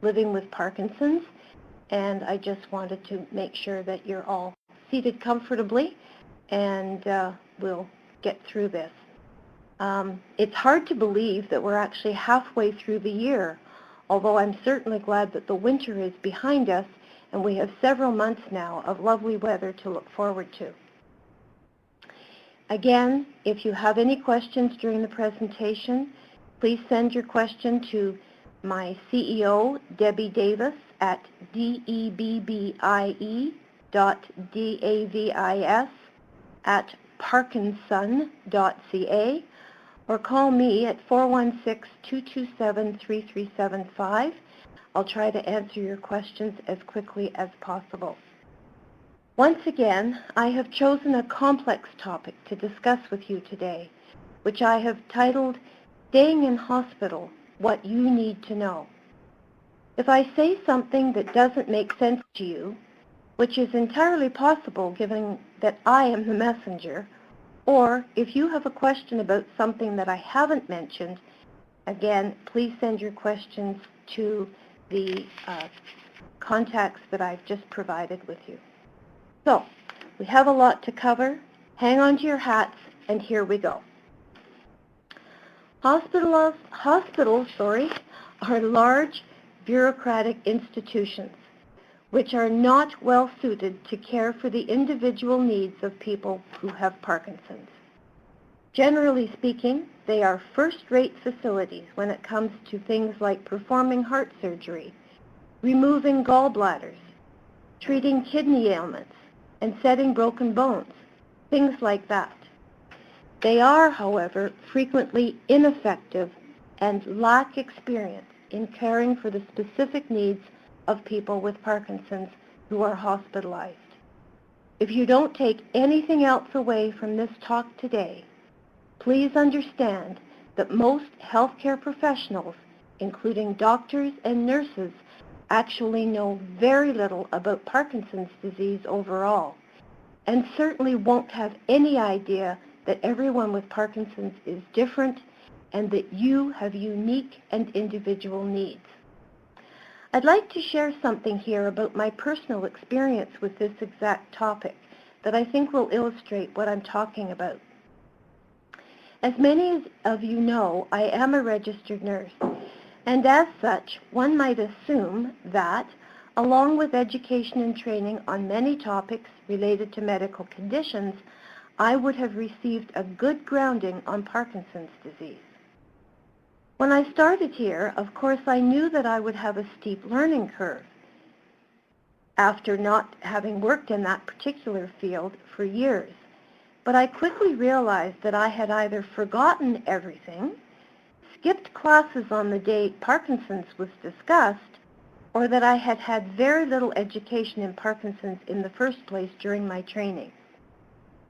living with Parkinson's, and I just wanted to make sure that you're all seated comfortably, and we'll get through this. It's hard to believe that we're actually halfway through the year, although I'm certainly glad that the winter is behind us and we have several months now of lovely weather to look forward to. Again, if you have any questions during the presentation, please send your question to my CEO, Debbie Davis, at debbidavis@parkinson.ca, or call me at 416-227-3375. I'll try to answer your questions as quickly as possible. Once again, I have chosen a complex topic to discuss with you today, which I have titled, Staying in Hospital, What You Need to Know. If I say something that doesn't make sense to you, which is entirely possible given that I am the messenger, or if you have a question about something that I haven't mentioned, again, please send your questions to the contacts that I've just provided with you. So, we have a lot to cover. Hang on to your hats, and here we go. Hospitals are large bureaucratic institutions which are not well suited to care for the individual needs of people who have Parkinson's. Generally speaking, they are first-rate facilities when it comes to things like performing heart surgery, removing gallbladders, treating kidney ailments, and setting broken bones, things like that. They are, however, frequently ineffective and lack experience in caring for the specific needs of people with Parkinson's who are hospitalized. If you don't take anything else away from this talk today, please understand that most healthcare professionals, including doctors and nurses, actually know very little about Parkinson's disease overall, and certainly won't have any idea that everyone with Parkinson's is different and that you have unique and individual needs. I'd like to share something here about my personal experience with this exact topic that I think will illustrate what I'm talking about. As many of you know, I am a registered nurse, and as such, one might assume that, along with education and training on many topics related to medical conditions, I would have received a good grounding on Parkinson's disease. When I started here, of course, I knew that I would have a steep learning curve after not having worked in that particular field for years. But I quickly realized that I had either forgotten everything, skipped classes on the day Parkinson's was discussed, or that I had had very little education in Parkinson's in the first place during my training.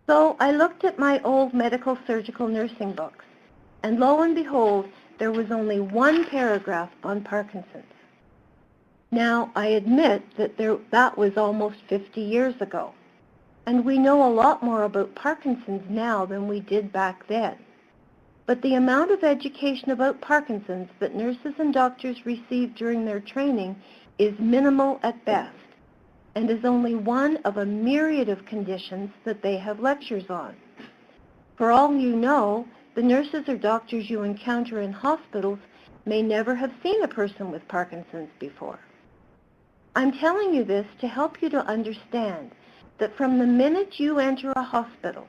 So I looked at my old medical surgical nursing books, and lo and behold, there was only one paragraph on Parkinson's. Now, I admit that that was almost 50 years ago, and we know a lot more about Parkinson's now than we did back then. But the amount of education about Parkinson's that nurses and doctors receive during their training is minimal at best, and is only one of a myriad of conditions that they have lectures on. For all you know, the nurses or doctors you encounter in hospitals may never have seen a person with Parkinson's before. I'm telling you this to help you to understand that from the minute you enter a hospital,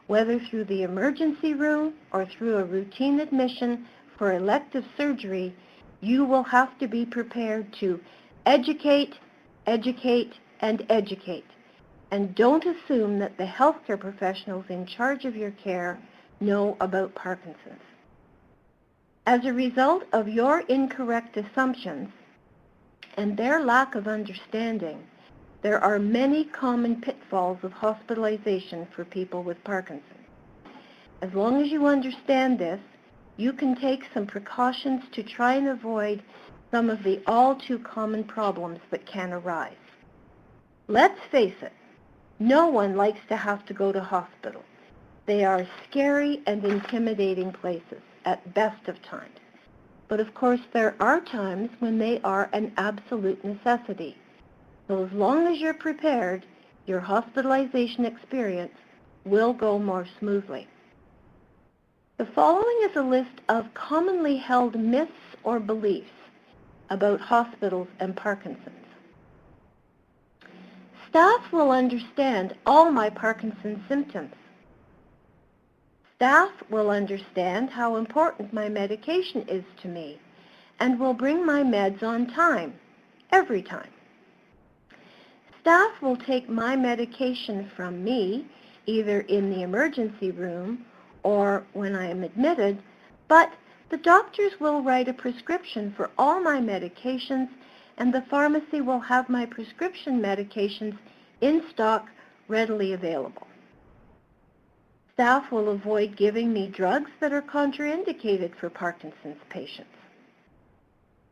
whether through the emergency room or through a routine admission for elective surgery, you will have to be prepared to educate, educate, and educate. And don't assume that the healthcare professionals in charge of your care know about Parkinson's. As a result of your incorrect assumptions and their lack of understanding, there are many common pitfalls of hospitalization for people with Parkinson's. As long as you understand this, you can take some precautions to try and avoid some of the all too common problems that can arise. Let's face it, no one likes to have to go to hospital. They are scary and intimidating places at best of times. but of course there are times when they are an absolute necessity. So as long as you're prepared, your hospitalization experience will go more smoothly. The following is a list of commonly held myths or beliefs about hospitals and Parkinson's. Staff will understand all my Parkinson's symptoms. Staff will understand how important my medication is to me and will bring my meds on time, every time. Staff will take my medication from me, either in the emergency room or when I am admitted, but the doctors will write a prescription for all my medications, and the pharmacy will have my prescription medications in stock, readily available. Staff will avoid giving me drugs that are contraindicated for Parkinson's patients.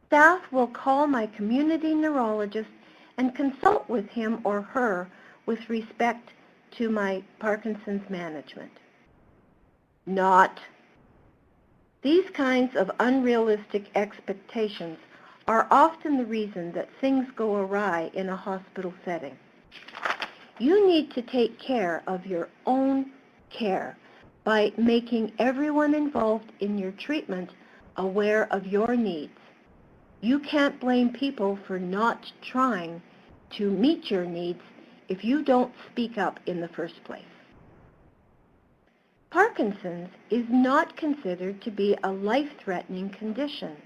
Staff will call my community neurologist and consult with him or her with respect to my Parkinson's management. Not. These kinds of unrealistic expectations are often the reason that things go awry in a hospital setting. You need to take care of your own care by making everyone involved in your treatment aware of your needs. You can't blame people for not trying to meet your needs if you don't speak up in the first place. Parkinson's is not considered to be a life-threatening condition,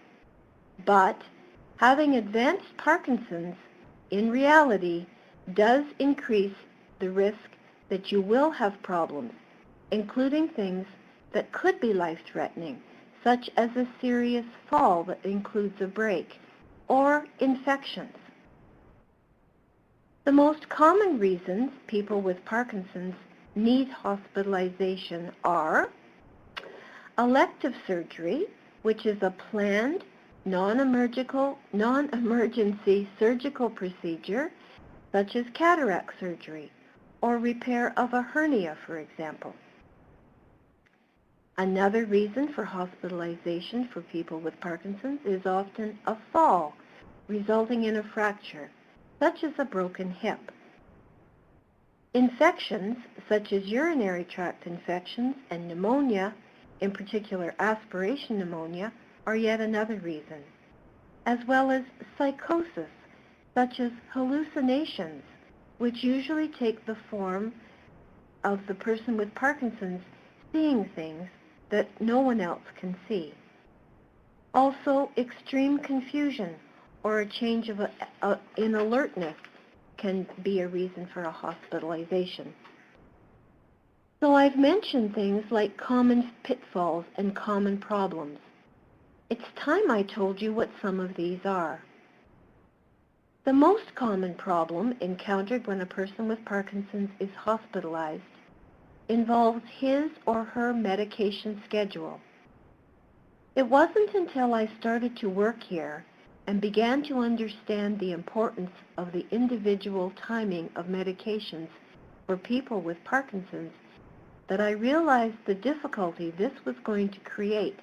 but having advanced Parkinson's in reality does increase the risk that you will have problems, including things that could be life-threatening, such as a serious fall that includes a break, or infections. The most common reasons people with Parkinson's need hospitalization are elective surgery, which is a planned, non-emergency surgical procedure, such as cataract surgery, or repair of a hernia, for example. Another reason for hospitalization for people with Parkinson's is often a fall, resulting in a fracture, such as a broken hip. Infections, such as urinary tract infections and pneumonia, in particular aspiration pneumonia, are yet another reason, as well as psychosis, such as hallucinations, which usually take the form of the person with Parkinson's seeing things that no one else can see. Also, extreme confusion or a change in alertness can be a reason for a hospitalization. So I've mentioned things like common pitfalls and common problems. It's time I told you what some of these are. The most common problem encountered when a person with Parkinson's is hospitalized involves his or her medication schedule. It wasn't until I started to work here and began to understand the importance of the individual timing of medications for people with Parkinson's that I realized the difficulty this was going to create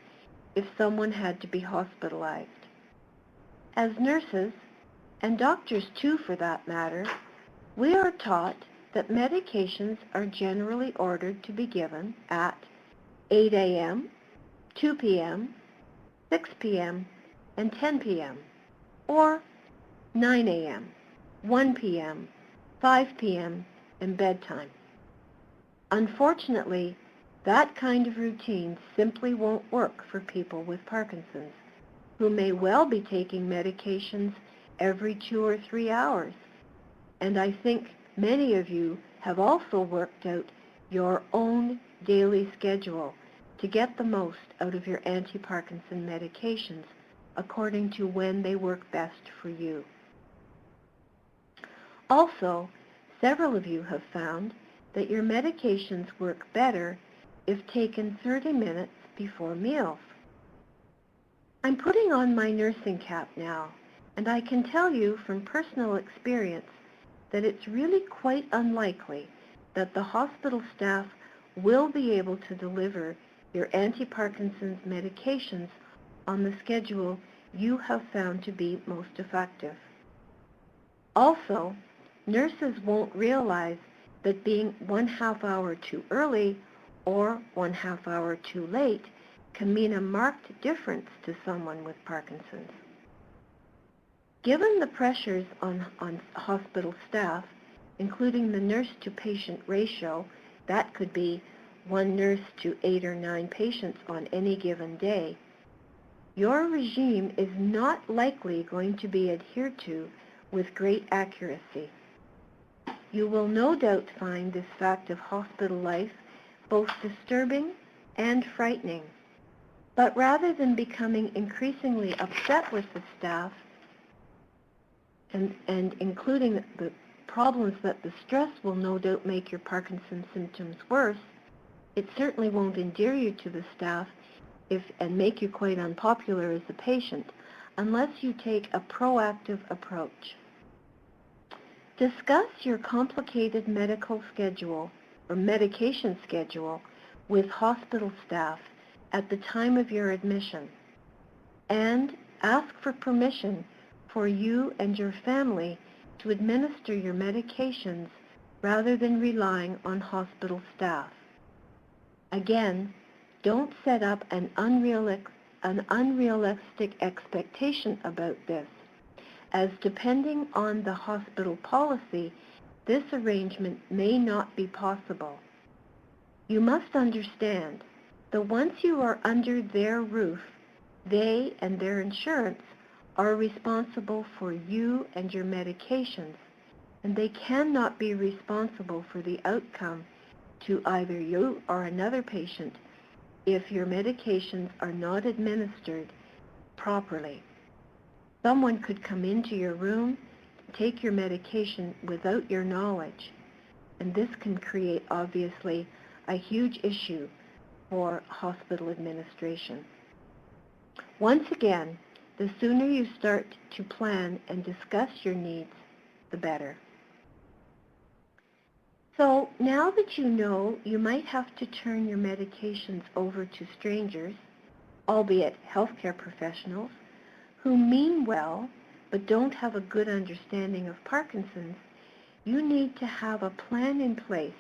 if someone had to be hospitalized. As nurses, and doctors too for that matter, we are taught that medications are generally ordered to be given at 8 a.m., 2 p.m., 6 p.m., and 10 p.m., or 9 a.m., 1 p.m., 5 p.m., and bedtime. Unfortunately, that kind of routine simply won't work for people with Parkinson's, who may well be taking medications every 2 or 3 hours. And I think many of you have also worked out your own daily schedule to get the most out of your anti-Parkinson medications according to when they work best for you. Also, several of you have found that your medications work better if taken 30 minutes before meals. I'm putting on my nursing cap now, and I can tell you from personal experience that it's really quite unlikely that the hospital staff will be able to deliver your anti-Parkinson's medications on the schedule you have found to be most effective. Also, nurses won't realize that being 1/2 hour too early or 1/2 hour too late can mean a marked difference to someone with Parkinson's. Given the pressures on hospital staff, including the nurse-to-patient ratio, that could be 1 nurse to 8 or 9 patients on any given day, your regime is not likely going to be adhered to with great accuracy. You will no doubt find this fact of hospital life both disturbing and frightening. But rather than becoming increasingly upset with the staff and including the problems that the stress will no doubt make your Parkinson's symptoms worse, it certainly won't endear you to the staff and make you quite unpopular as a patient unless you take a proactive approach. Discuss your complicated medical schedule or medication schedule with hospital staff at the time of your admission, and ask for permission for you and your family to administer your medications rather than relying on hospital staff. Again, don't set up an unrealistic expectation about this, as depending on the hospital policy, this arrangement may not be possible. You must understand that once you are under their roof, they and their insurance are responsible for you and your medications, and they cannot be responsible for the outcome to either you or another patient if your medications are not administered properly. Someone could come into your room, take your medication without your knowledge, and this can create, obviously, a huge issue for hospital administration. Once again, the sooner you start to plan and discuss your needs, the better. So now that you know you might have to turn your medications over to strangers, albeit healthcare professionals, who mean well but don't have a good understanding of Parkinson's, you need to have a plan in place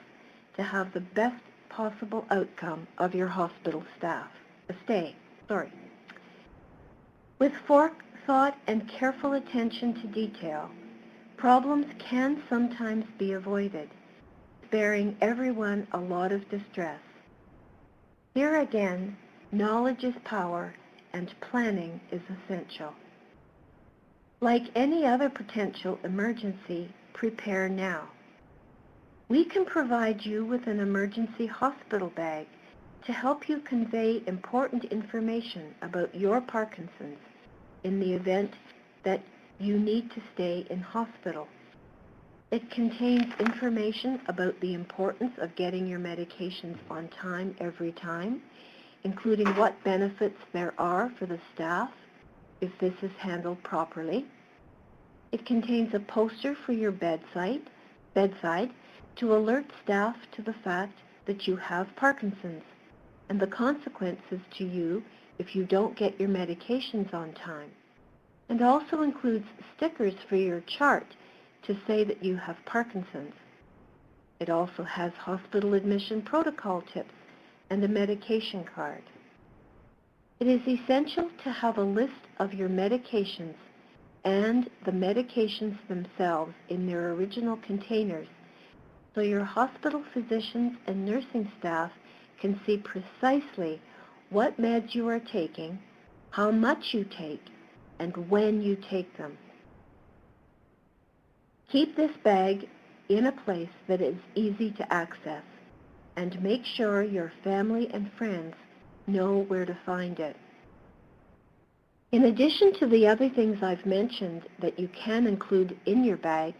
to have the best possible outcome of your hospital stay. With forethought and careful attention to detail, problems can sometimes be avoided, sparing everyone a lot of distress. Here again, knowledge is power and planning is essential. Like any other potential emergency, prepare now. We can provide you with an emergency hospital bag to help you convey important information about your Parkinson's in the event that you need to stay in hospital. It contains information about the importance of getting your medications on time every time, including what benefits there are for the staff if this is handled properly. It contains a poster for your bedside to alert staff to the fact that you have Parkinson's and the consequences to you if you don't get your medications on time, and also includes stickers for your chart to say that you have Parkinson's. It also has hospital admission protocol tips and a medication card. It is essential to have a list of your medications and the medications themselves in their original containers so your hospital physicians and nursing staff can see precisely what meds you are taking, how much you take, and when you take them. Keep this bag in a place that is easy to access, and make sure your family and friends know where to find it. In addition to the other things I've mentioned that you can include in your bag,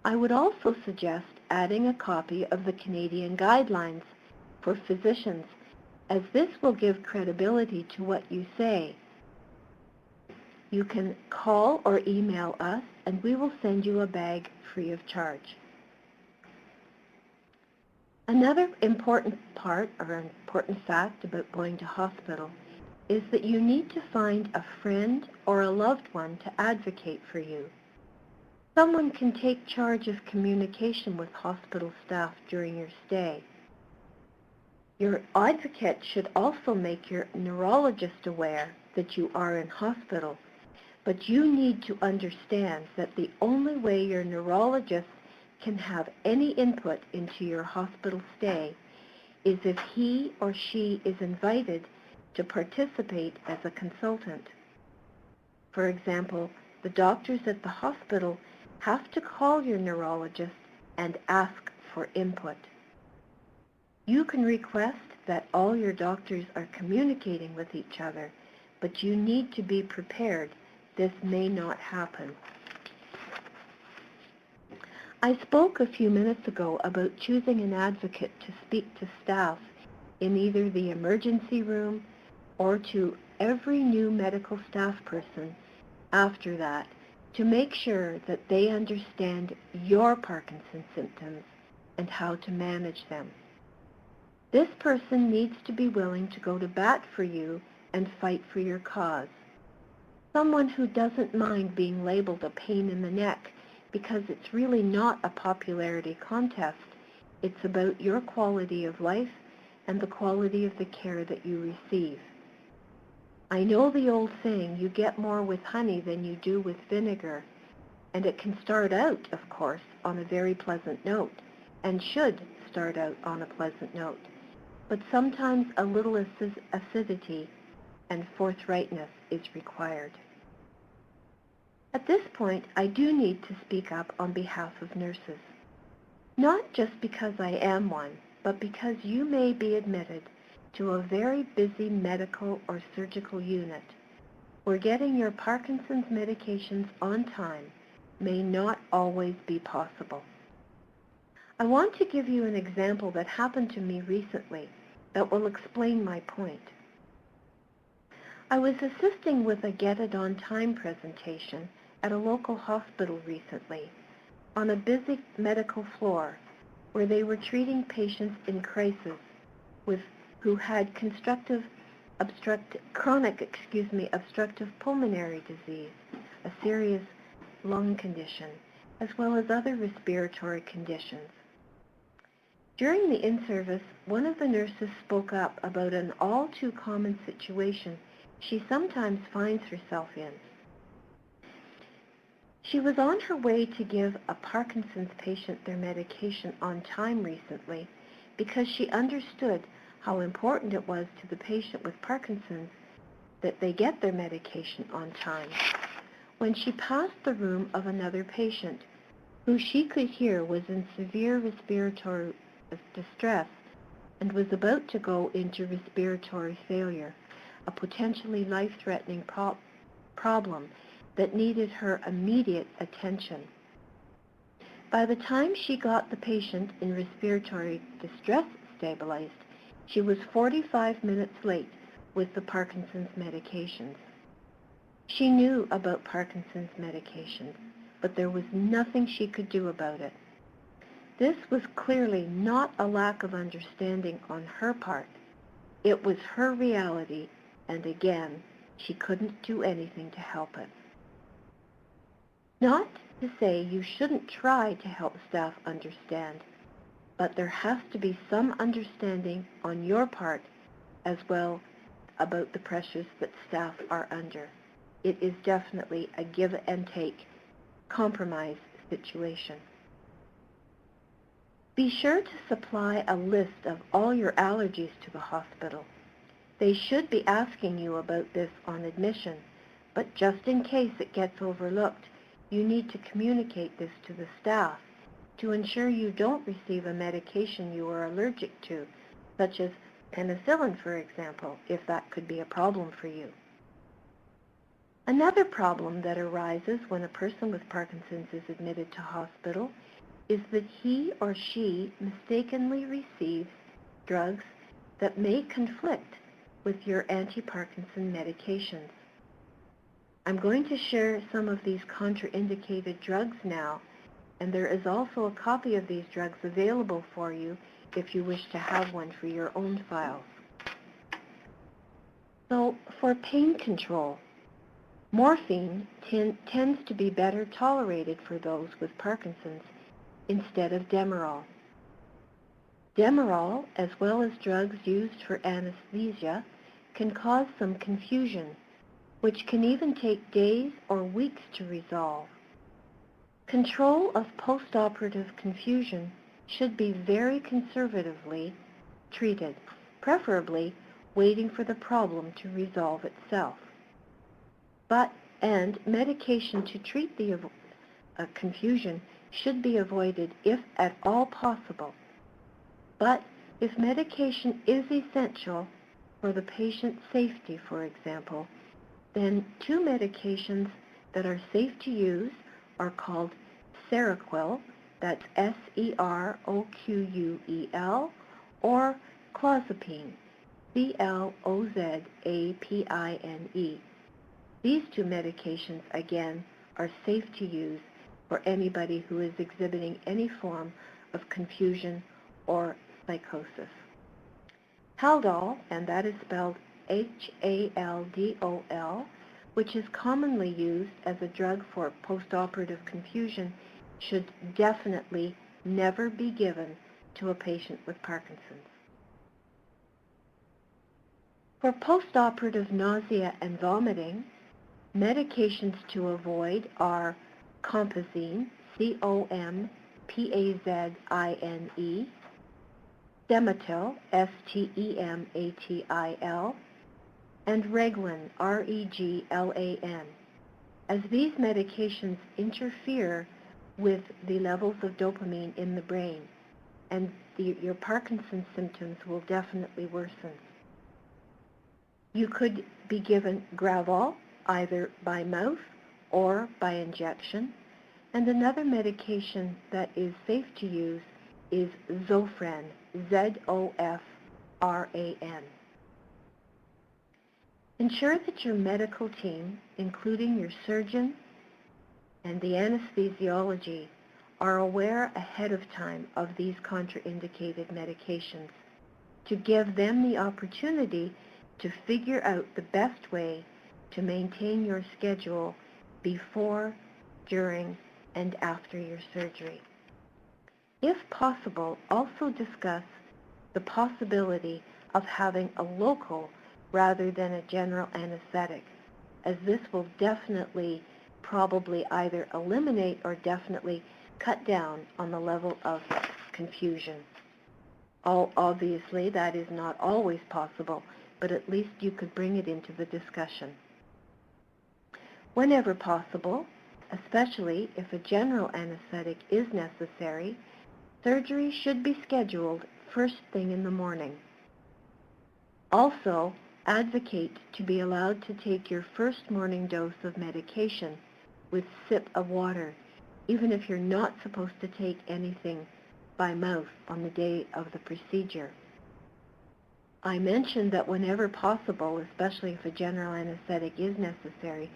I would also suggest adding a copy of the Canadian guidelines for physicians, as this will give credibility to what you say. You can call or email us, and we will send you a bag free of charge. Another important part or important fact about going to hospital is that you need to find a friend or a loved one to advocate for you. Someone can take charge of communication with hospital staff during your stay. Your advocate should also make your neurologist aware that you are in hospital, but you need to understand that the only way your neurologist can have any input into your hospital stay is if he or she is invited to participate as a consultant. For example, the doctors at the hospital have to call your neurologist and ask for input. You can request that all your doctors are communicating with each other, but you need to be prepared. This may not happen. I spoke a few minutes ago about choosing an advocate to speak to staff in either the emergency room or to every new medical staff person after that to make sure that they understand your Parkinson's symptoms and how to manage them. This person needs to be willing to go to bat for you and fight for your cause. Someone who doesn't mind being labeled a pain in the neck because it's really not a popularity contest. It's about your quality of life and the quality of the care that you receive. I know the old saying, you get more with honey than you do with vinegar, and it can start out, of course, on a very pleasant note, and should start out on a pleasant note. But sometimes a little acidity and forthrightness is required. At this point, I do need to speak up on behalf of nurses. Not just because I am one, but because you may be admitted to a very busy medical or surgical unit where getting your Parkinson's medications on time may not always be possible. I want to give you an example that happened to me recently that will explain my point. I was assisting with a Get It On Time presentation at a local hospital recently on a busy medical floor where they were treating patients in crisis who had obstructive pulmonary disease, a serious lung condition, as well as other respiratory conditions. During the in-service, one of the nurses spoke up about an all too common situation she sometimes finds herself in. She was on her way to give a Parkinson's patient their medication on time recently because she understood how important it was to the patient with Parkinson's that they get their medication on time. When she passed the room of another patient who she could hear was in severe respiratory distress and was about to go into respiratory failure, a potentially life-threatening problem that needed her immediate attention. By the time she got the patient in respiratory distress stabilized, she was 45 minutes late with the Parkinson's medications. She knew about Parkinson's medications, but there was nothing she could do about it. This was clearly not a lack of understanding on her part. It was her reality, and again, she couldn't do anything to help it. Not to say you shouldn't try to help staff understand, but there has to be some understanding on your part as well about the pressures that staff are under. It is definitely a give and take, compromise situation. Be sure to supply a list of all your allergies to the hospital. They should be asking you about this on admission, but just in case it gets overlooked, you need to communicate this to the staff to ensure you don't receive a medication you are allergic to, such as penicillin, for example, if that could be a problem for you. Another problem that arises when a person with Parkinson's is admitted to hospital is that he or she mistakenly receives drugs that may conflict with your anti-Parkinson medications. I'm going to share some of these contraindicated drugs now, and there is also a copy of these drugs available for you if you wish to have one for your own files. So for pain control, morphine tends to be better tolerated for those with Parkinson's instead of Demerol. Demerol, as well as drugs used for anesthesia, can cause some confusion, which can even take days or weeks to resolve. Control of postoperative confusion should be very conservatively treated, preferably waiting for the problem to resolve itself. And medication to treat the confusion should be avoided if at all possible. But if medication is essential for the patient's safety, for example, then two medications that are safe to use are called Seroquel, that's Seroquel, or clozapine, Clozapine. These two medications, again, are safe to use for anybody who is exhibiting any form of confusion or psychosis. Haldol, and that is spelled Haldol, which is commonly used as a drug for postoperative confusion, should definitely never be given to a patient with Parkinson's. For postoperative nausea and vomiting, medications to avoid are Compazine, Compazine, Stemetil, Stemetil, and Reglan, Reglan, as these medications interfere with the levels of dopamine in the brain, and your Parkinson's symptoms will definitely worsen. You could be given Gravol, either by mouth or by injection, and another medication that is safe to use is Zofran, Zofran. Ensure that your medical team, including your surgeon and the anesthesiology, are aware ahead of time of these contraindicated medications to give them the opportunity to figure out the best way to maintain your schedule before, during, and after your surgery. If possible, also discuss the possibility of having a local rather than a general anesthetic, as this will definitely probably either eliminate or definitely cut down on the level of confusion. Obviously, that is not always possible, but at least you could bring it into the discussion. Whenever possible, especially if a general anesthetic is necessary, surgery should be scheduled first thing in the morning. Also, advocate to be allowed to take your first morning dose of medication with sip of water, even if you're not supposed to take anything by mouth on the day of the procedure. I mentioned that whenever possible, especially if a general anesthetic is necessary,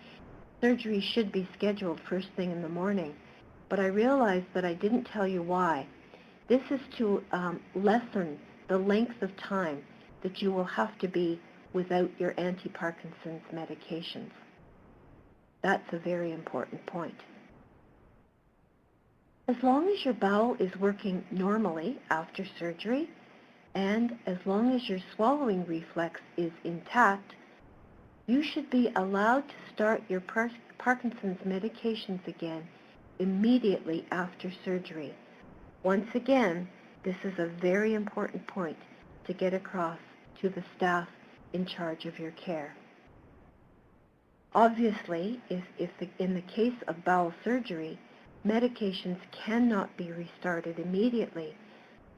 surgery should be scheduled first thing in the morning, but I realized that I didn't tell you why. This is to lessen the length of time that you will have to be without your anti-Parkinson's medications. That's a very important point. As long as your bowel is working normally after surgery, and as long as your swallowing reflex is intact, you should be allowed to start your Parkinson's medications again immediately after surgery. Once again, this is a very important point to get across to the staff in charge of your care. Obviously, in the case of bowel surgery, medications cannot be restarted immediately.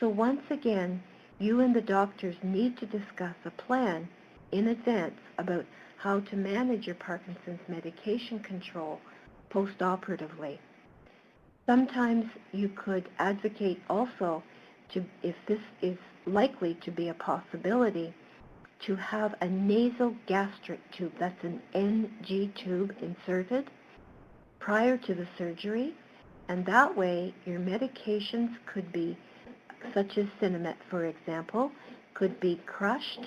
So once again, you and the doctors need to discuss a plan in advance about how to manage your Parkinson's medication control postoperatively. Sometimes you could advocate also to, if this is likely to be a possibility, to have a nasal gastric tube, that's an NG tube, inserted prior to the surgery, and that way your medications could be, such as Sinemet for example, could be crushed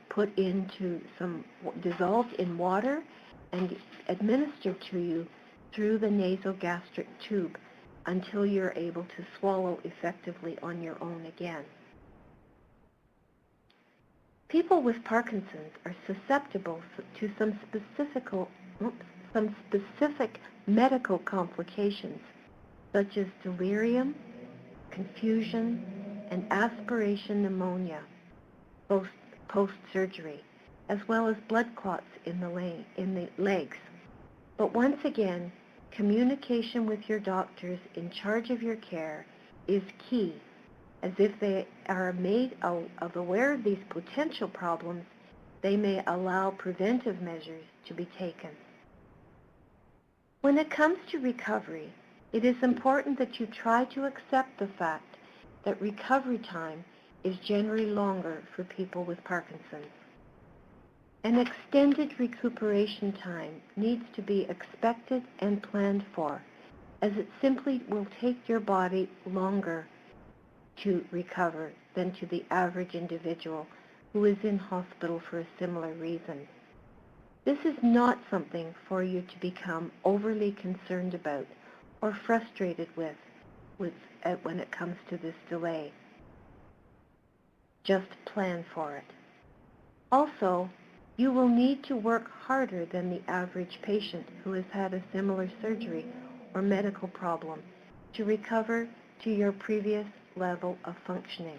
put into dissolved in water and administered to you through the nasogastric tube until you're able to swallow effectively on your own again. People with Parkinson's are susceptible to some specific medical complications, such as delirium, confusion, and aspiration pneumonia post-surgery, as well as blood clots in the legs. But once again, communication with your doctors in charge of your care is key, as if they are made aware of these potential problems, they may allow preventive measures to be taken. When it comes to recovery, it is important that you try to accept the fact that recovery time is generally longer for people with Parkinson's. An extended recuperation time needs to be expected and planned for, as it simply will take your body longer to recover than to the average individual who is in hospital for a similar reason. This is not something for you to become overly concerned about or frustrated with when it comes to this delay. Just plan for it. Also, you will need to work harder than the average patient who has had a similar surgery or medical problem to recover to your previous level of functioning.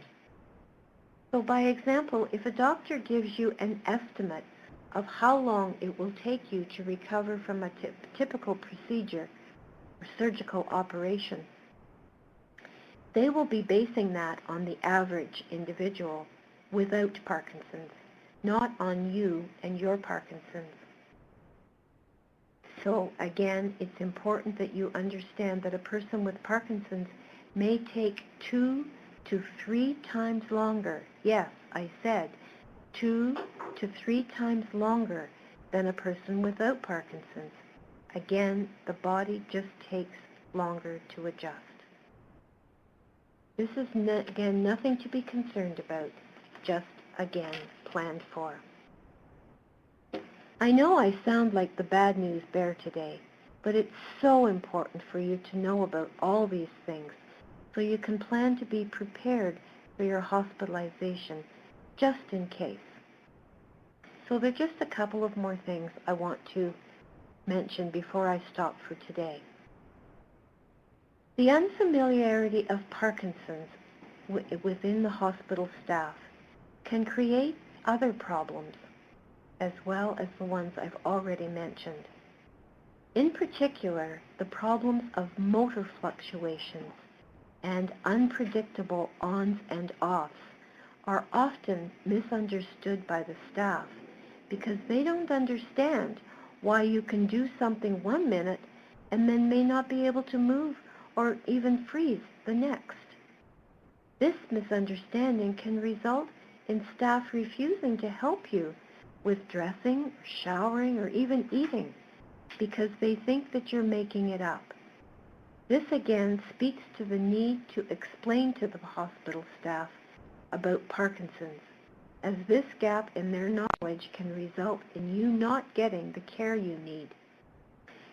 So by example, if a doctor gives you an estimate of how long it will take you to recover from a typical procedure or surgical operation, they will be basing that on the average individual without Parkinson's, not on you and your Parkinson's. So again, it's important that you understand that a person with Parkinson's may take 2 to 3 times longer. Yes, I said 2 to 3 times longer than a person without Parkinson's. Again, the body just takes longer to adjust. This is, again, nothing to be concerned about, just, again, planned for. I know I sound like the bad news bear today, but it's so important for you to know about all these things so you can plan to be prepared for your hospitalization, just in case. So there are just a couple of more things I want to mention before I stop for today. The unfamiliarity of Parkinson's within the hospital staff can create other problems, as well as the ones I've already mentioned. In particular, the problems of motor fluctuations and unpredictable ons and offs are often misunderstood by the staff because they don't understand why you can do something one minute and then may not be able to move or even freeze the next. This misunderstanding can result in staff refusing to help you with dressing, showering, or even eating because they think that you're making it up. This again speaks to the need to explain to the hospital staff about Parkinson's, as this gap in their knowledge can result in you not getting the care you need.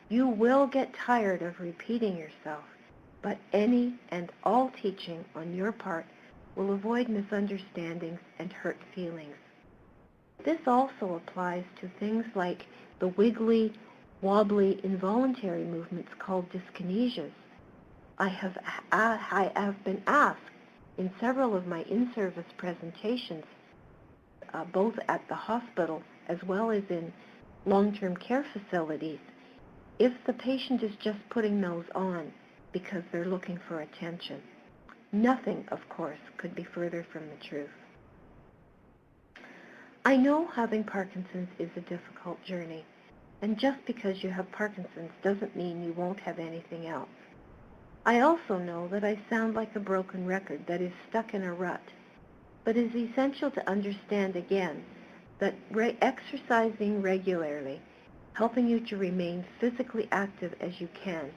You will get tired of repeating yourself, but any and all teaching on your part will avoid misunderstandings and hurt feelings. This also applies to things like the wiggly, wobbly, involuntary movements called dyskinesias. I have been asked in several of my in-service presentations, both at the hospital as well as in long-term care facilities, if the patient is just putting those on because they're looking for attention. Nothing, of course, could be further from the truth. I know having Parkinson's is a difficult journey, and just because you have Parkinson's doesn't mean you won't have anything else. I also know that I sound like a broken record that is stuck in a rut, but it is essential to understand again that exercising regularly, helping you to remain physically active as you can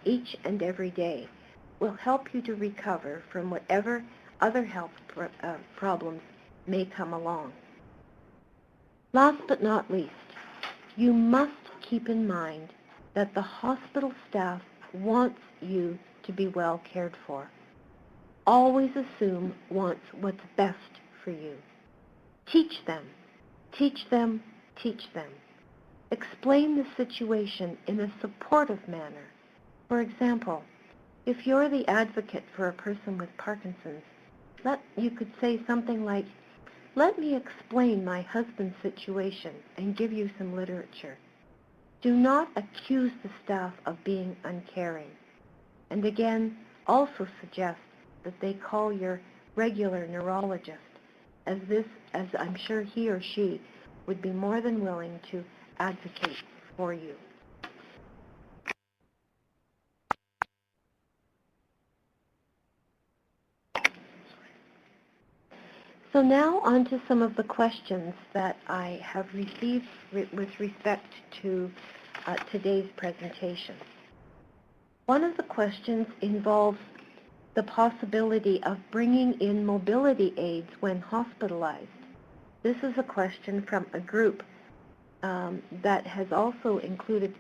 each and every day, will help you to recover from whatever other health problems may come along. Last but not least, you must keep in mind that the hospital staff wants you to be well cared for. Always assume wants what's best for you. Teach them, teach them, teach them. Explain the situation in a supportive manner. For example, if you're the advocate for a person with Parkinson's, you could say something like, "Let me explain my husband's situation and give you some literature." Do not accuse the staff of being uncaring. And again, also suggest that they call your regular neurologist, as I'm sure he or she would be more than willing to advocate for you. So now on to some of the questions that I have received with respect to today's presentation. One of the questions involves the possibility of bringing in mobility aids when hospitalized. This is a question from a group that has also included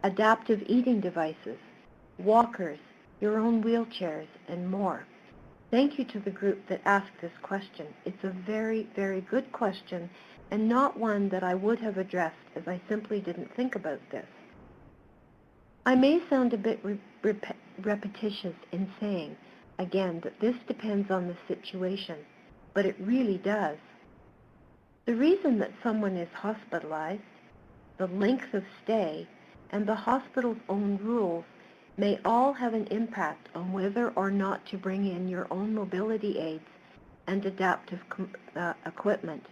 adaptive eating devices, walkers, your own wheelchairs, and more. Thank you to the group that asked this question. It's a very, very good question and not one that I would have addressed as I simply didn't think about this. I may sound a bit repetitious in saying, again, that this depends on the situation, but it really does. The reason that someone is hospitalized, the length of stay, and the hospital's own rules may all have an impact on whether or not to bring in your own mobility aids and adaptive equipment.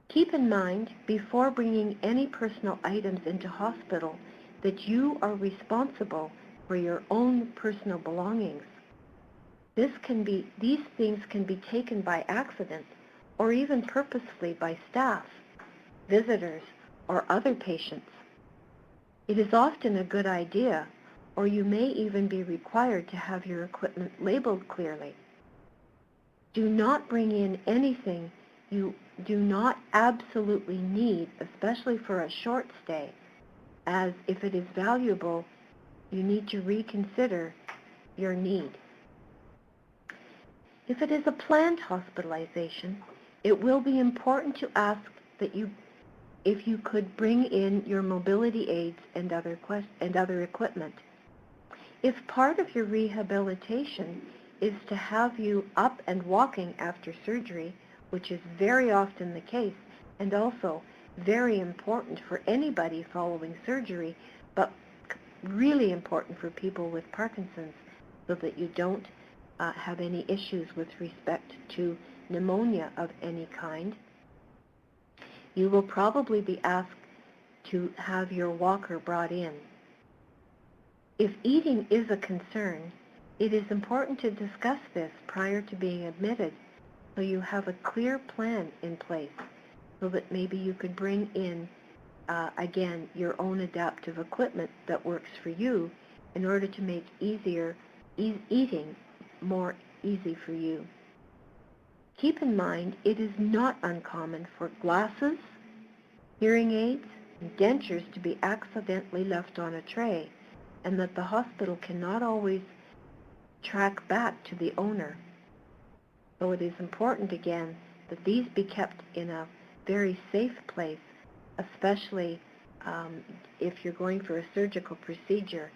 Keep in mind, before bringing any personal items into hospital, that you are responsible for your own personal belongings. These things can be taken by accident or even purposefully by staff, visitors, or other patients. It is often a good idea, or you may even be required to have your equipment labeled clearly. Do not bring in anything you do not absolutely need, especially for a short stay, as if it is valuable, you need to reconsider your need. If it is a planned hospitalization, it will be important to ask that if you could bring in your mobility aids and other equipment. If part of your rehabilitation is to have you up and walking after surgery, which is very often the case, and also very important for anybody following surgery, but really important for people with Parkinson's, so that you don't have any issues with respect to pneumonia of any kind, you will probably be asked to have your walker brought in. If eating is a concern, it is important to discuss this prior to being admitted, so you have a clear plan in place, so that maybe you could bring in, again, your own adaptive equipment that works for you in order to make eating more easy for you. Keep in mind, it is not uncommon for glasses, hearing aids, and dentures to be accidentally left on a tray, and that the hospital cannot always track back to the owner. So it is important, again, that these be kept in a very safe place, especially if you're going for a surgical procedure.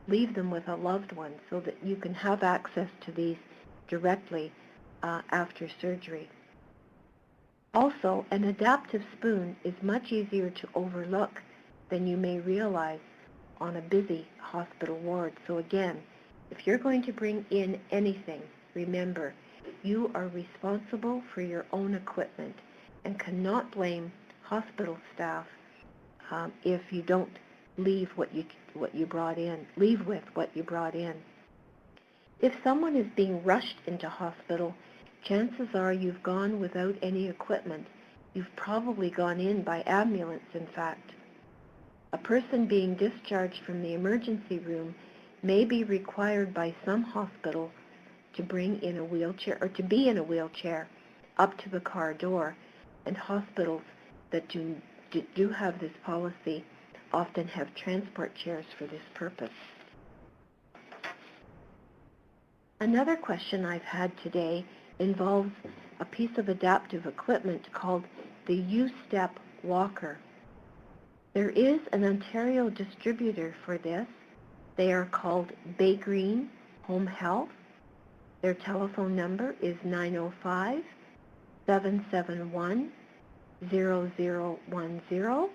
Leave them with a loved one so that you can have access to these directly after surgery. Also, an adaptive spoon is much easier to overlook than you may realize on a busy hospital ward. So again, if you're going to bring in anything, remember, you are responsible for your own equipment and cannot blame hospital staff if you don't leave with what you brought in. If someone is being rushed into hospital, chances are you've gone without any equipment. You've probably gone in by ambulance, in fact. A person being discharged from the emergency room may be required by some hospital to bring in a wheelchair or to be in a wheelchair up to the car door, and hospitals that do have this policy often have transport chairs for this purpose. Another question I've had today involves a piece of adaptive equipment called the U-Step walker. There is an Ontario distributor for this. They are called Bay Green Home Health. Their telephone number is 905-771-0010,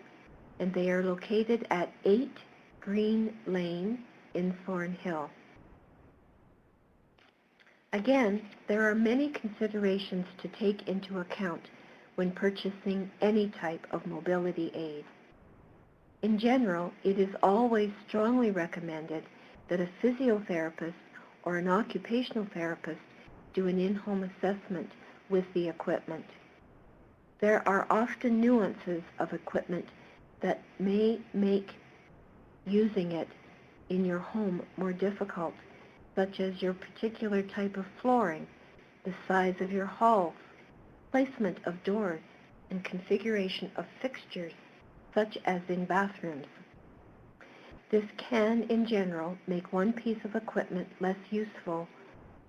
and they are located at 8 Green Lane in Thornhill. Again, there are many considerations to take into account when purchasing any type of mobility aid. In general, it is always strongly recommended that a physiotherapist or an occupational therapist do an in-home assessment with the equipment. There are often nuances of equipment that may make using it in your home more difficult, such as your particular type of flooring, the size of your halls, placement of doors, and configuration of fixtures, such as in bathrooms. This can, in general, make one piece of equipment less useful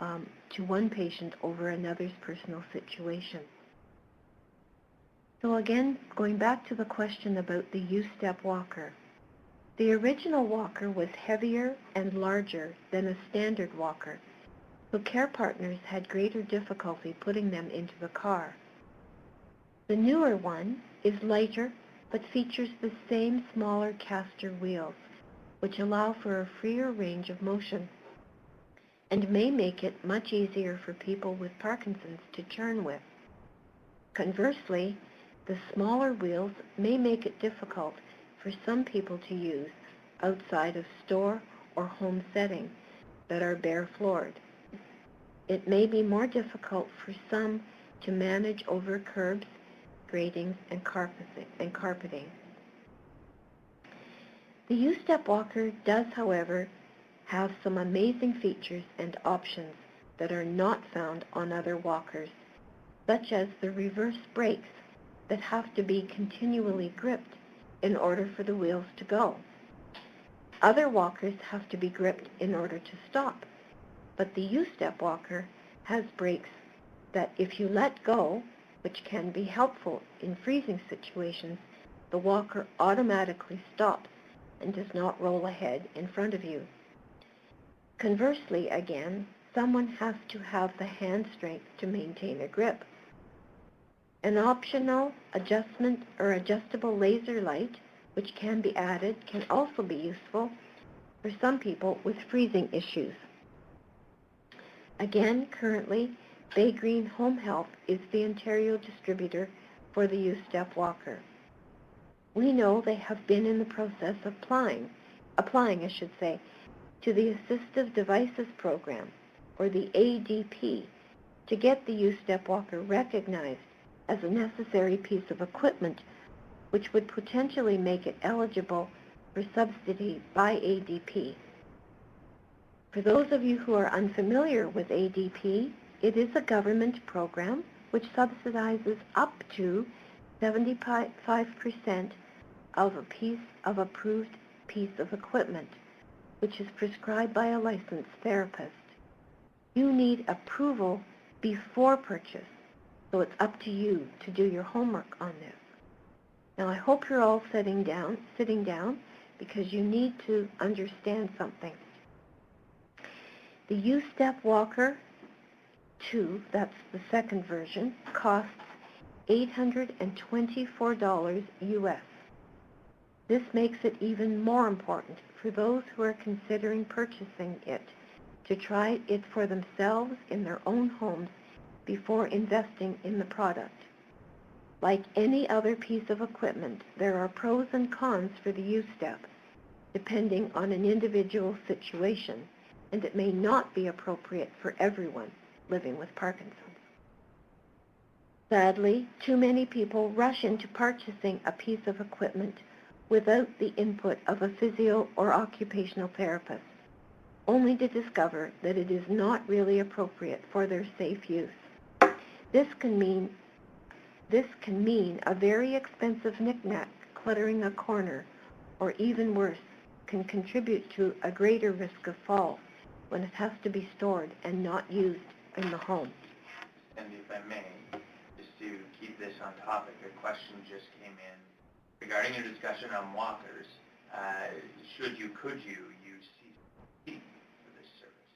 to one patient over another's personal situation. So again, going back to the question about the U-Step walker. The original walker was heavier and larger than a standard walker, so care partners had greater difficulty putting them into the car. The newer one is lighter but features the same smaller caster wheels, which allow for a freer range of motion and may make it much easier for people with Parkinson's to turn with. Conversely, the smaller wheels may make it difficult for some people to use outside of store or home settings that are bare-floored. It may be more difficult for some to manage over curbs, gratings, and carpeting. The U-Step walker does, however, have some amazing features and options that are not found on other walkers, such as the reverse brakes that have to be continually gripped in order for the wheels to go. Other walkers have to be gripped in order to stop, but the U-Step walker has brakes that if you let go, which can be helpful in freezing situations, the walker automatically stops and does not roll ahead in front of you. Conversely, again, someone has to have the hand strength to maintain a grip. An optional adjustment or adjustable laser light, which can be added, can also be useful for some people with freezing issues. Again, currently, Bay Green Home Health is the Ontario distributor for the U-Step walker. We know they have been in the process of applying, to the Assistive Devices Program, or the ADP, to get the U-Step walker recognized as a necessary piece of equipment, which would potentially make it eligible for subsidy by ADP. For those of you who are unfamiliar with ADP, it is a government program which subsidizes up to 75% of a approved piece of equipment, which is prescribed by a licensed therapist. You need approval before purchase, so it's up to you to do your homework on this. Now, I hope you're all sitting down, because you need to understand something. The U-Step Walker 2, that's the second version, costs $824 US. This makes it even more important for those who are considering purchasing it to try it for themselves in their own homes before investing in the product. Like any other piece of equipment, there are pros and cons for the U-Step, depending on an individual situation, and it may not be appropriate for everyone living with Parkinson's. Sadly, too many people rush into purchasing a piece of equipment without the input of a physio or occupational therapist, only to discover that it is not really appropriate for their safe use. This can mean This can mean a very expensive knick-knack cluttering a corner, or even worse, can contribute to a greater risk of fall when it has to be stored and not used in the home. And if I may, just to keep this on topic, a question just came in regarding your discussion on walkers. Could you use CCC for this service?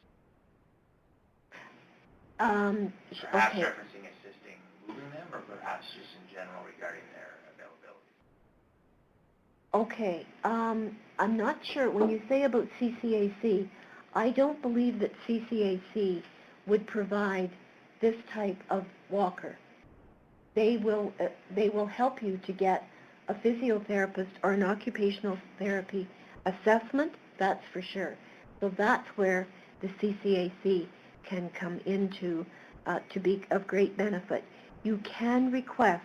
Perhaps Okay. referencing assisting moving them, or perhaps just in general regarding their availability? Okay. I'm not sure. When you say about CCAC, I don't believe that CCAC would provide this type of walker. They will help you to get a physiotherapist or an occupational therapy assessment, that's for sure. So that's where the CCAC can come into to be of great benefit. You can request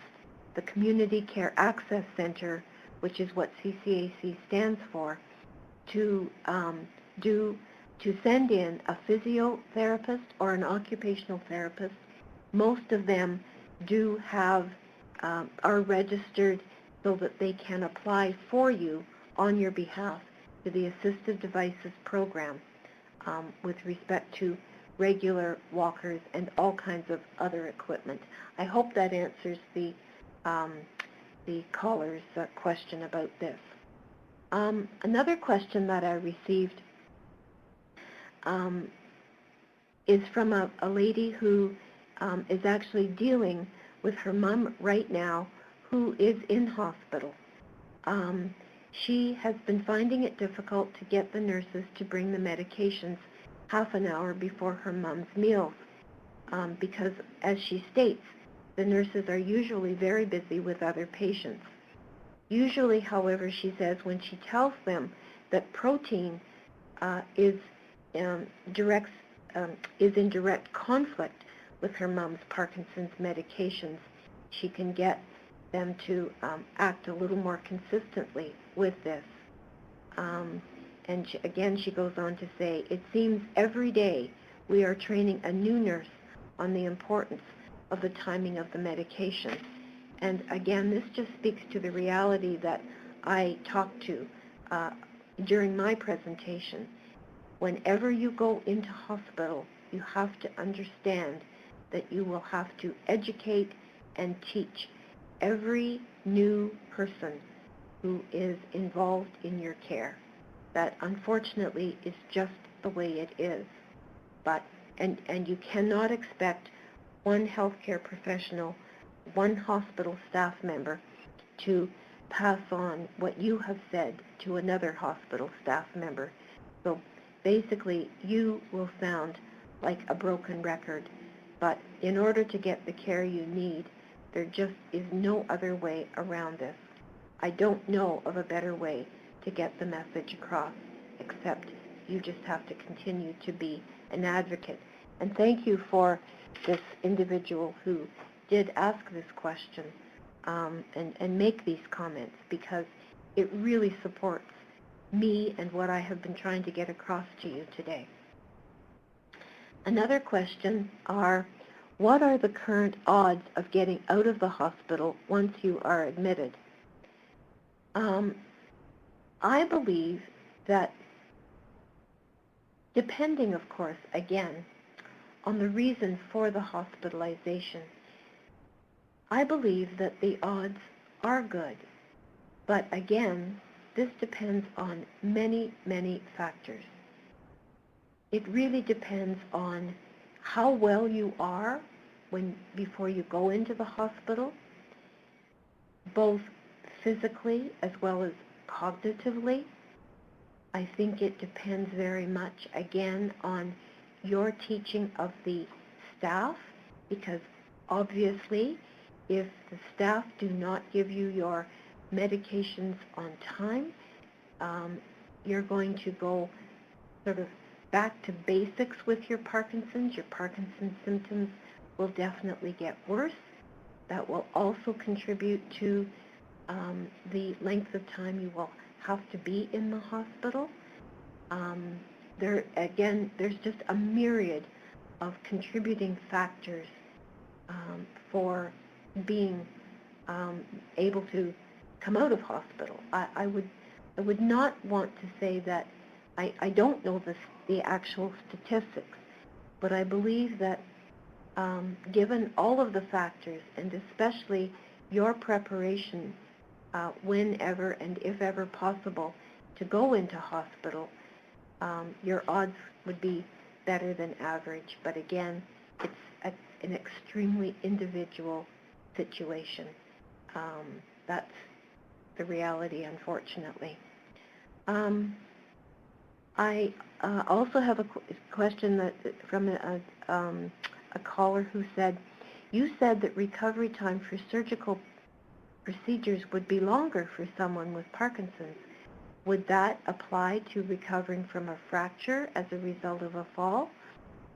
the Community Care Access Center, which is what CCAC stands for, to send in a physiotherapist or an occupational therapist. Most of them do have are registered so that they can apply for you on your behalf to the Assistive Devices Program with respect to regular walkers and all kinds of other equipment. I hope that answers the caller's question about this. Another question that I received is from a lady who is actually dealing with her mom right now, who is in hospital. She has been finding it difficult to get the nurses to bring the medications half an hour before her mom's meals because, as she states, the nurses are usually very busy with other patients. Usually, however, she says, when she tells them that protein is in direct conflict with her mom's Parkinson's medications, she can get them to act a little more consistently with this. And she goes on to say, it seems every day we are training a new nurse on the importance of the timing of the medication. And again, this just speaks to the reality that I talked to during my presentation. Whenever you go into hospital, you have to understand that you will have to educate and teach every new person who is involved in your care. That unfortunately is just the way it is. And you cannot expect one healthcare professional, one hospital staff member to pass on what you have said to another hospital staff member. So basically, you will sound like a broken record. But in order to get the care you need, there just is no other way around this. I don't know of a better way to get the message across, except you just have to continue to be an advocate. And thank you for this individual who did ask this question and make these comments, because it really supports me and what I have been trying to get across to you today. Another question are, what are the current odds of getting out of the hospital once you are admitted? I believe that, depending, of course, again, on the reason for the hospitalization, I believe that the odds are good. But again, this depends on many, many factors. It really depends on how well you are before you go into the hospital, both physically as well as cognitively. I think it depends very much, again, on your teaching of the staff, because obviously if the staff do not give you your medications on time, you're going to go sort of back to basics with your Parkinson's. Your Parkinson's symptoms will definitely get worse. That will also contribute to the length of time you will have to be in the hospital. There's just a myriad of contributing factors for being able to come out of hospital. I would not want to say that I don't know the actual statistics, but I believe that given all of the factors, and especially your preparation whenever and if ever possible to go into hospital, your odds would be better than average. But again, it's an extremely individual situation. That's the reality, unfortunately. I also have a question from a caller who said, you said that recovery time for surgical procedures would be longer for someone with Parkinson's. Would that apply to recovering from a fracture as a result of a fall?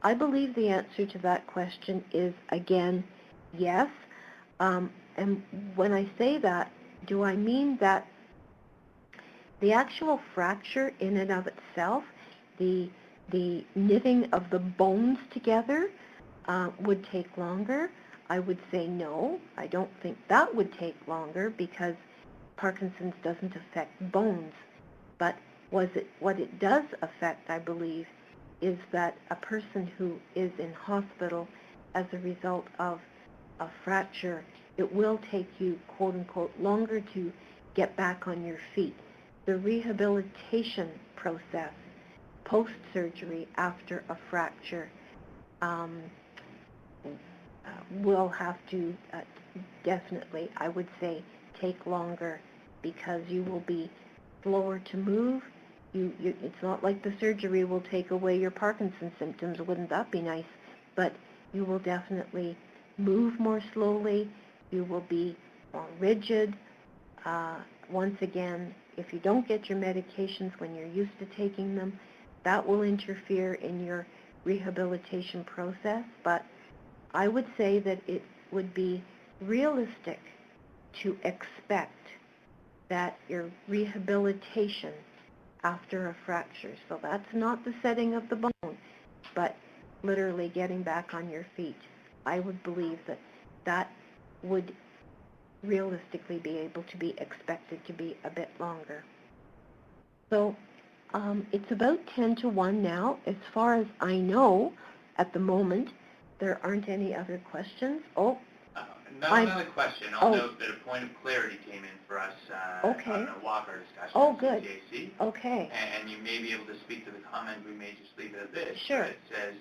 I believe the answer to that question is, again, yes. And when I say that, do I mean that the actual fracture in and of itself, the knitting of the bones together, would take longer? I would say no. I don't think that would take longer because Parkinson's doesn't affect bones. But what it does affect, I believe, is that a person who is in hospital as a result of a fracture, it will take you, quote unquote, longer to get back on your feet. The rehabilitation process post-surgery after a fracture will have to definitely, I would say, take longer because you will be slower to move. It's not like the surgery will take away your Parkinson's symptoms. Wouldn't that be nice? But you will definitely move more slowly. You will be more rigid. Once again, if you don't get your medications when you're used to taking them, that will interfere in your rehabilitation process. But I would say that it would be realistic to expect that your rehabilitation after a fracture, so that's not the setting of the bone, but literally getting back on your feet, I would believe that that would realistically be able to be expected to be a bit longer. So it's about 10 to 1 now. As far as I know, at the moment, there aren't any other questions. Another question. I'll note that a point of clarity came in for us on a Walker discussion. Good. CCAC. Okay. And you may be able to speak to the comment. We may just leave it at this. Sure. It says,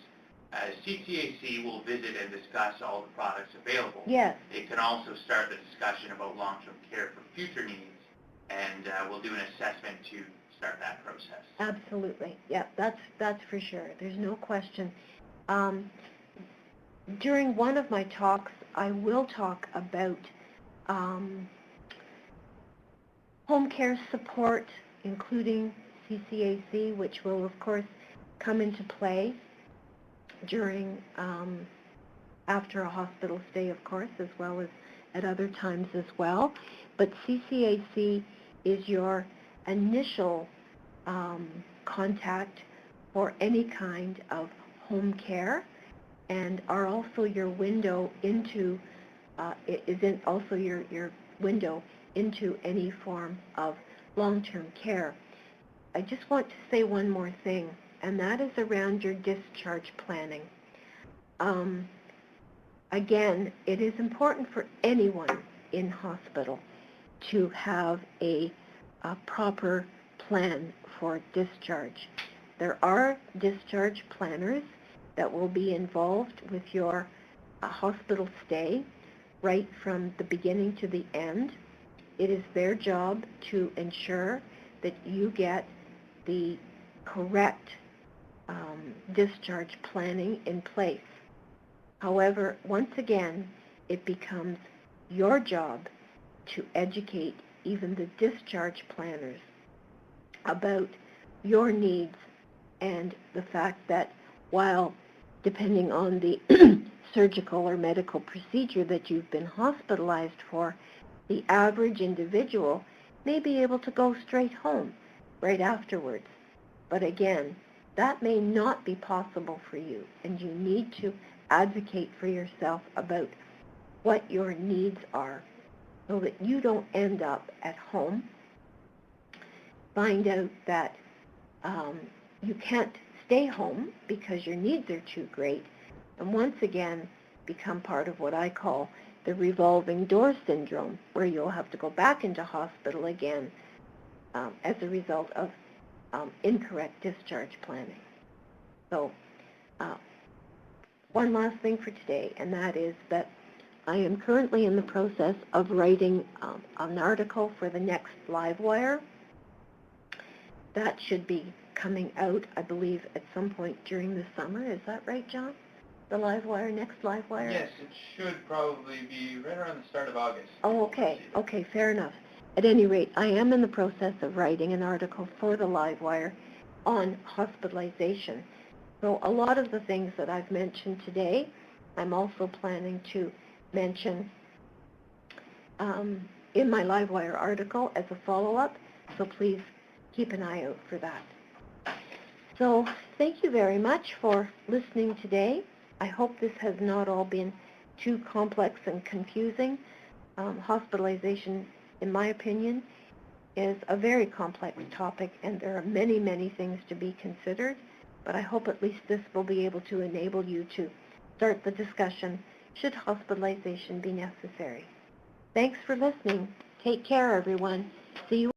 CCAC will visit and discuss all the products available. Yes. It can also start the discussion about long-term care for future needs, and we'll do an assessment to start that process. Absolutely. Yeah, that's for sure. There's no question. During one of my talks, I will talk about home care support, including CCAC, which will, of course, come into play during, after a hospital stay, of course, as well as at other times as well. But CCAC is your initial contact for any kind of home care, and are also your window into, also your window into any form of long-term care. I just want to say one more thing, and that is around your discharge planning. Again, it is important for anyone in hospital to have a proper plan for discharge. There are discharge planners that will be involved with your hospital stay right from the beginning to the end. It is their job to ensure that you get the correct discharge planning in place. However, once again, it becomes your job to educate even the discharge planners about your needs and the fact that while, depending on the surgical or medical procedure that you've been hospitalized for, the average individual may be able to go straight home right afterwards. But again, that may not be possible for you, and you need to advocate for yourself about what your needs are. so that you don't end up at home, find out that you can't stay home because your needs are too great, and once again become part of what I call the revolving door syndrome, where you'll have to go back into hospital again as a result of incorrect discharge planning. So one last thing for today, and that is that I am currently in the process of writing an article for the next Livewire. That should be coming out, I believe, at some point during the summer. Is that right, John? The Livewire, next Livewire? Yes, it should probably be right around the start of August. Oh, okay. Okay, fair enough. At any rate, I am in the process of writing an article for the Livewire on hospitalization. So a lot of the things that I've mentioned today, I'm also planning to mention in my Livewire article as a follow-up, so please keep an eye out for that. So thank you very much for listening today. I hope this has not all been too complex and confusing. Hospitalization, in my opinion, is a very complex topic, and there are many, many things to be considered, but I hope at least this will be able to enable you to start the discussion, should hospitalization be necessary. Thanks for listening. Take care, everyone. See you.